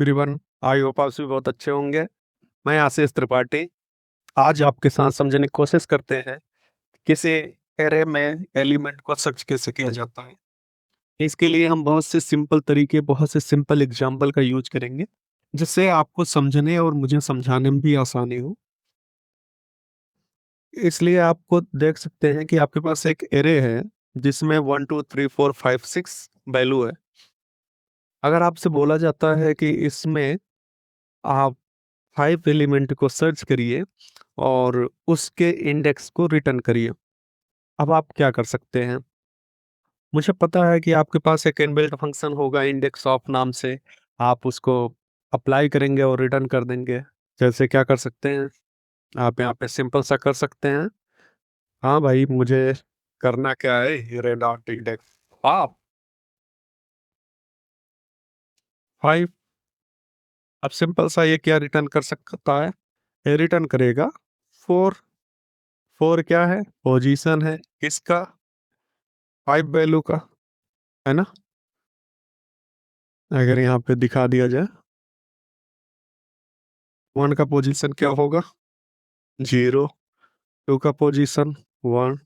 Everyone. I hope आप सभी बहुत अच्छे होंगे। मैं आशीष त्रिपाठी। आज आपके साथ समझने की कोशिश करते हैं किसी एरे में एलिमेंट को सर्च कैसे किया जाता है। इसके लिए हम बहुत से सिंपल तरीके, बहुत से सिंपल एग्जाम्पल का यूज करेंगे, जिससे आपको समझने और मुझे समझाने में भी आसानी हो। इसलिए आपको देख सकते हैं कि आपके पास एक एरे है जिसमें 1 2 3 4 5 6 वैल्यू है। अगर आपसे बोला जाता है कि इसमें आप 5 एलिमेंट को सर्च करिए और उसके इंडेक्स को रिटर्न करिए, अब आप क्या कर सकते हैं। मुझे पता है कि आपके पास एक इनबिल्ट फंक्शन होगा इंडेक्स ऑफ नाम से। आप उसको अप्लाई करेंगे और रिटर्न कर देंगे। जैसे क्या कर सकते हैं, आप यहाँ पे सिंपल सा कर सकते हैं। हाँ भाई, मुझे करना क्या है, हीरे डॉट इंडेक्स आप 5। अब सिंपल सा ये क्या रिटर्न कर सकता है, ये रिटर्न करेगा 4। 4 क्या है, पोजीशन है किसका, 5 वैल्यू का, है ना। अगर यहाँ पे दिखा दिया जाए, 1 का पोजीशन क्या होगा, 0। 2 का पोजीशन 1।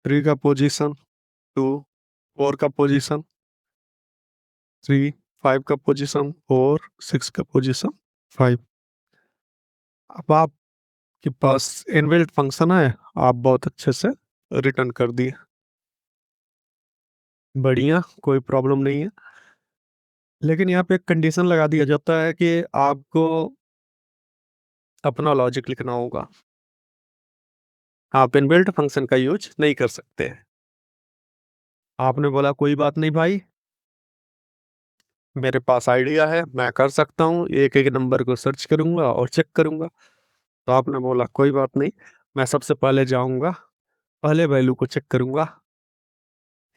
3 का पोजीशन 2। 4 का पोजीशन 3। 5 का पोजीशन 4। 6 का पोजीशन 5। अब आपके पास इनबिल्ट फंक्शन है, आप बहुत अच्छे से रिटर्न कर दिए। बढ़िया, कोई प्रॉब्लम नहीं है। लेकिन यहाँ पे एक कंडीशन लगा दिया जाता है कि आपको अपना लॉजिक लिखना होगा। आप इनबिल्ट फंक्शन का यूज नहीं कर सकते। आपने बोला कोई बात नहीं भाई, मेरे पास आइडिया है, मैं कर सकता हूँ, एक एक नंबर को सर्च करूंगा और चेक करूंगा। तो आपने बोला कोई बात नहीं, मैं सबसे पहले जाऊंगा, पहले वैल्यू को चेक करूंगा।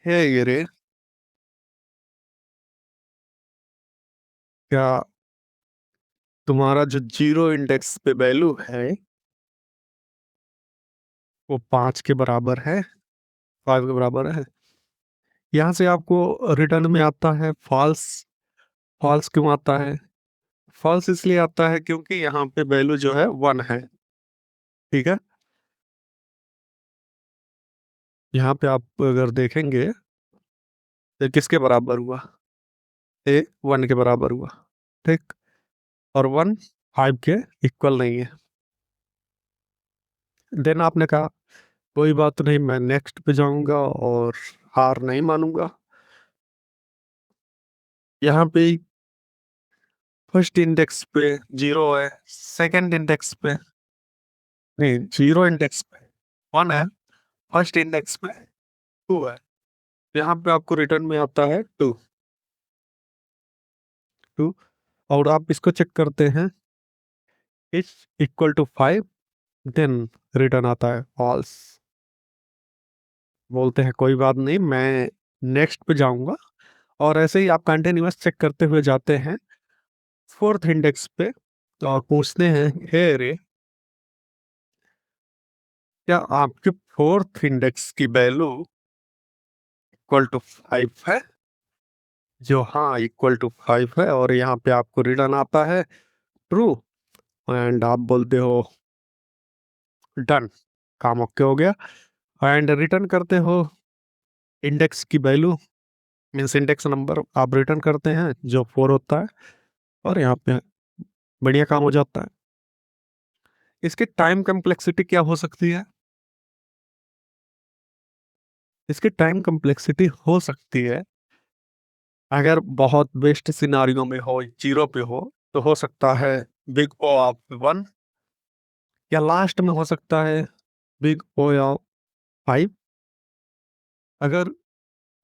हे ये रे, क्या तुम्हारा जो 0 इंडेक्स पे वैल्यू है वो 5 के बराबर है, 5 के बराबर है। यहाँ से आपको रिटर्न में आता है फॉल्स। फॉल्स क्यों आता है, फॉल्स इसलिए आता है क्योंकि यहाँ पे वैल्यू जो है 1 है। ठीक है, यहाँ पे आप अगर देखेंगे तो किसके बराबर हुआ, ए 1 के बराबर हुआ। ठीक, और 1 5 के इक्वल नहीं है। देन आपने कहा कोई बात नहीं, मैं नेक्स्ट पे जाऊंगा और हार नहीं मानूंगा। यहाँ पे फर्स्ट इंडेक्स पे 0 है, सेकंड इंडेक्स पे नहीं, 0 इंडेक्स पे 1 है, फर्स्ट इंडेक्स पे 2 है। यहाँ पे आपको रिटर्न में आता है 2। 2, और आप इसको चेक करते हैं, is equal to 5, then return आता है फॉल्स। बोलते हैं कोई बात नहीं, मैं नेक्स्ट पे जाऊंगा। और ऐसे ही आप कंटिन्यूअस चेक करते हुए जाते हैं फोर्थ इंडेक्स पे, तो और पूछते हैं हे रे, क्या आपके फोर्थ इंडेक्स की वैल्यू इक्वल टू 5 है। जो हाँ इक्वल टू 5 है, और यहाँ पे आपको रिटर्न आता है ट्रू। एंड आप बोलते हो डन, काम ओके हो गया। एंड रिटर्न करते हो इंडेक्स की वैल्यू, मीन्स इंडेक्स नंबर आप रिटर्न करते हैं जो 4 होता है, और यहाँ पे बढ़िया काम हो जाता है। इसकी टाइम कम्प्लेक्सिटी क्या हो सकती है, इसकी टाइम कम्प्लेक्सिटी हो सकती है, अगर बहुत बेस्ट सिनारियो में हो, 0 पे हो सकता है बिग ओ ऑफ 1, या लास्ट में हो सकता है बिग ओ ऑफ 5। अगर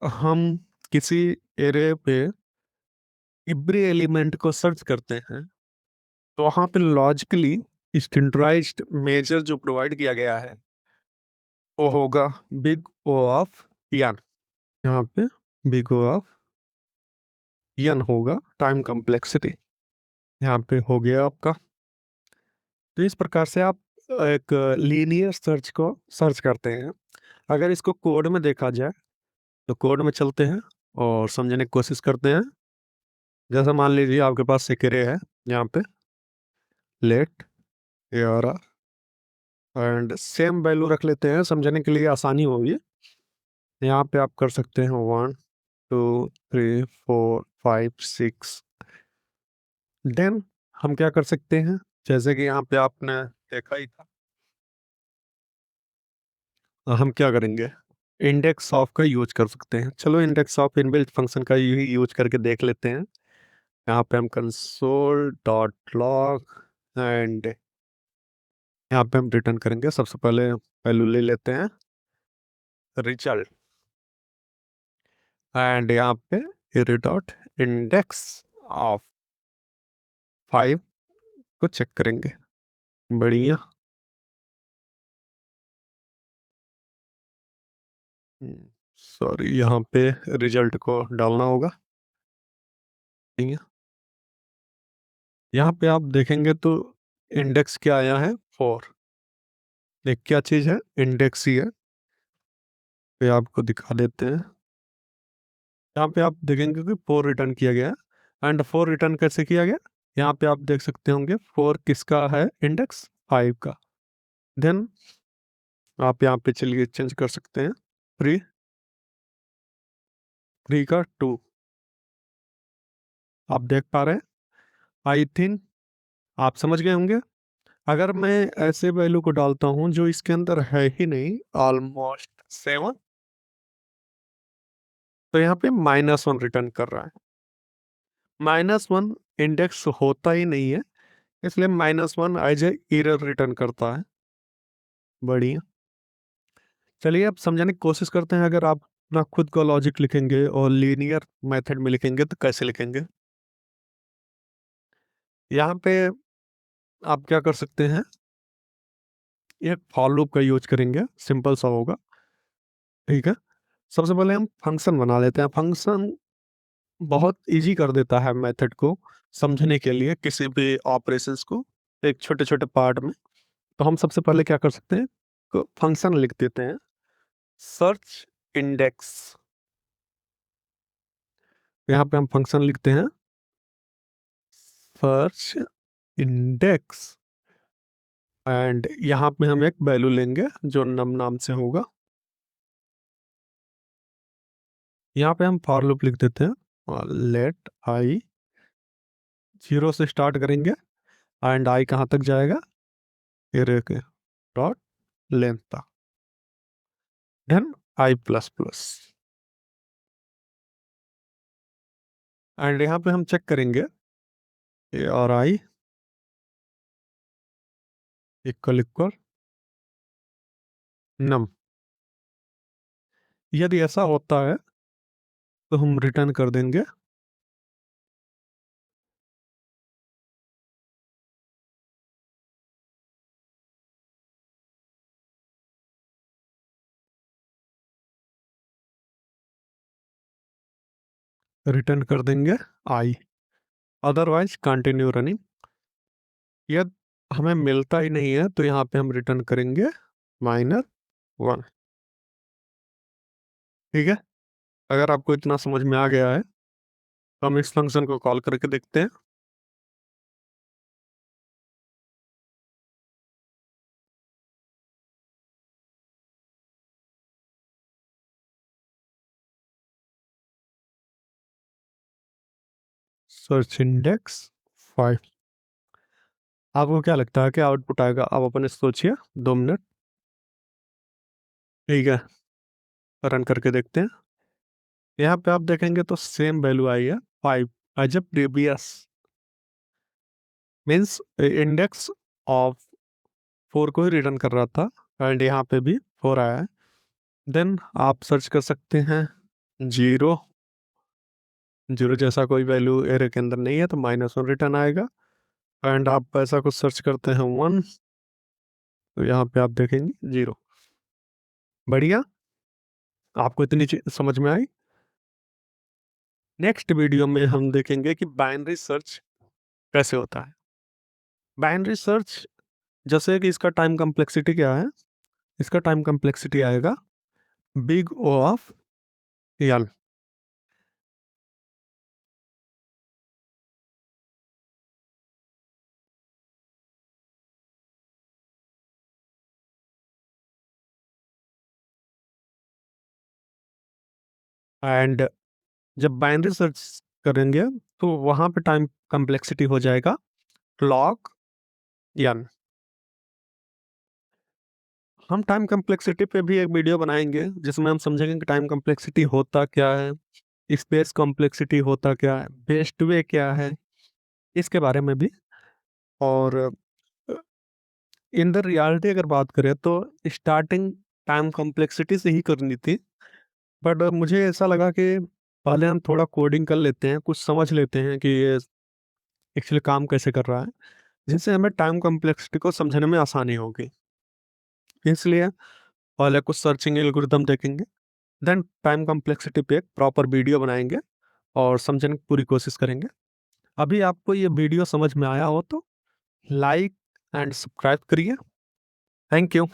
हम किसी एरे पे एवरी एलिमेंट को सर्च करते हैं, तो वहां पे लॉजिकली स्टैंडर्डाइज्ड मेजर जो प्रोवाइड किया गया है वो होगा बिग ओ ऑफ एन। यहाँ पे बिग ओ ऑफ एन होगा टाइम कम्प्लेक्सिटी, यहाँ पे हो गया आपका। तो इस प्रकार से आप एक लीनियर सर्च को सर्च करते हैं। अगर इसको कोड में देखा जाए, तो कोड में चलते हैं और समझने की कोशिश करते हैं। जैसे मान लीजिए आपके पास एक array है यहाँ पे, let array, and same value रख लेते हैं, समझने के लिए आसानी होगी। यहाँ पे आप कर सकते हैं 1 2 3 4 5 6। देन हम क्या कर सकते हैं, जैसे कि यहाँ पे आपने देखा ही था, हम क्या करेंगे, इंडेक्स ऑफ का यूज कर सकते हैं। चलो इंडेक्स ऑफ इनबिल्ट फंक्शन का यूज करके देख लेते हैं। यहाँ पे हम कंसोल डॉट लॉग, एंड यहाँ पे हम रिटर्न करेंगे। सबसे पहले वैल्यू ले लेते हैं रिजल्ट, एंड यहाँ पे एरे डॉट इंडेक्स ऑफ 5 को चेक करेंगे। बढ़िया। सॉरी, यहाँ पे रिजल्ट को डालना होगा। ठीक है, यहाँ पे आप देखेंगे तो इंडेक्स क्या आया है, 4। एक क्या चीज़ है, इंडेक्स ही है। पे आपको दिखा देते हैं, यहाँ पे आप देखेंगे कि 4 रिटर्न किया गया है। एंड 4 रिटर्न कैसे किया गया, यहाँ पे आप देख सकते होंगे 4 किसका है, इंडेक्स 5 का। देन आप यहाँ पे चलिए चेंज कर सकते हैं, 3 3 का 2। आप देख पा रहे हैं, आई थिंक आप समझ गए होंगे। अगर मैं ऐसे वैल्यू को डालता हूँ जो इसके अंदर है ही नहीं, ऑलमोस्ट 7, तो यहाँ पे -1 रिटर्न कर रहा है। -1 इंडेक्स होता ही नहीं है, इसलिए -1 एज ए एरर रिटर्न करता है। बढ़िया। चलिए अब समझाने की कोशिश करते हैं। अगर आप अपना खुद का लॉजिक लिखेंगे और लीनियर मेथड में लिखेंगे तो कैसे लिखेंगे। यहाँ पे आप क्या कर सकते हैं, एक फॉर लूप का यूज करेंगे, सिंपल सा होगा। ठीक है, सबसे पहले हम फंक्शन बना लेते हैं। फंक्शन बहुत इजी कर देता है मेथड को समझने के लिए, किसी भी ऑपरेशंस को एक छोटे छोटे पार्ट में। तो हम सबसे पहले क्या कर सकते हैं, फंक्शन लिख देते हैं, सर्च इंडेक्स। यहाँ पे हम फंक्शन लिखते हैं सर्च इंडेक्स, एंड यहाँ पे हम एक वैल्यू लेंगे जो नम नाम से होगा। यहाँ पे हम फॉर लूप लिख देते हैं, लेट आई 0 से स्टार्ट करेंगे, एंड आई कहाँ तक जाएगा, एरे के डॉट लेंथ तक, then I plus plus. And यहाँ पे हम चेक करेंगे ए और आई इक्वल इक्वल नम। यदि ऐसा होता है तो हम रिटर्न कर देंगे रिटर्न कर देंगे आई, अदरवाइज कंटिन्यू रनिंग। यदि हमें मिलता ही नहीं है तो यहाँ पे हम रिटर्न करेंगे -1। ठीक है, अगर आपको इतना समझ में आ गया है तो हम इस फंक्शन को कॉल करके देखते हैं। Search index 5। आपको क्या लगता है कि आउटपुट आएगा, आप अपने सोचिए 2 मिनट। ठीक है, रन करके देखते हैं। यहाँ पे आप देखेंगे तो सेम वैल्यू आई है 5, as a previous, means index of 4 को ही रिटर्न कर रहा था, एंड यहाँ पे भी 4 आया है। देन आप सर्च कर सकते हैं 0, 0 जैसा कोई वैल्यू एरे के अंदर नहीं है तो -1 रिटर्न आएगा। एंड आप ऐसा कुछ सर्च करते हैं 1, तो यहाँ पे आप देखेंगे 0। बढ़िया, आपको इतनी चीज समझ में आई। नेक्स्ट वीडियो में हम देखेंगे कि बाइनरी सर्च कैसे होता है। बाइनरी सर्च, जैसे कि इसका टाइम कम्प्लेक्सिटी क्या है, इसका टाइम कम्प्लेक्सिटी आएगा big O of L. And जब बाइनरी सर्च करेंगे तो वहाँ पे टाइम कॉम्प्लेक्सिटी हो जाएगा log n। हम टाइम कॉम्प्लेक्सिटी पे भी एक वीडियो बनाएंगे जिसमें हम समझेंगे कि टाइम कॉम्प्लेक्सिटी होता क्या है, स्पेस कॉम्प्लेक्सिटी होता क्या है, बेस्ट वे क्या है, इसके बारे में भी। और इन द रियलिटी अगर बात करें तो स्टार्टिंग टाइम कॉम्प्लेक्सिटी से ही करनी थी, बट मुझे ऐसा लगा कि पहले हम थोड़ा कोडिंग कर लेते हैं, कुछ समझ लेते हैं कि ये एक्चुअली काम कैसे कर रहा है, जिससे हमें टाइम कॉम्प्लेक्सिटी को समझने में आसानी होगी। इसलिए पहले कुछ सर्चिंग एल्गोरिदम देखेंगे, देन टाइम कॉम्प्लेक्सिटी पे एक प्रॉपर वीडियो बनाएंगे और समझने की पूरी कोशिश करेंगे। अभी आपको ये वीडियो समझ में आया हो तो लाइक एंड सब्सक्राइब करिए। Thank you.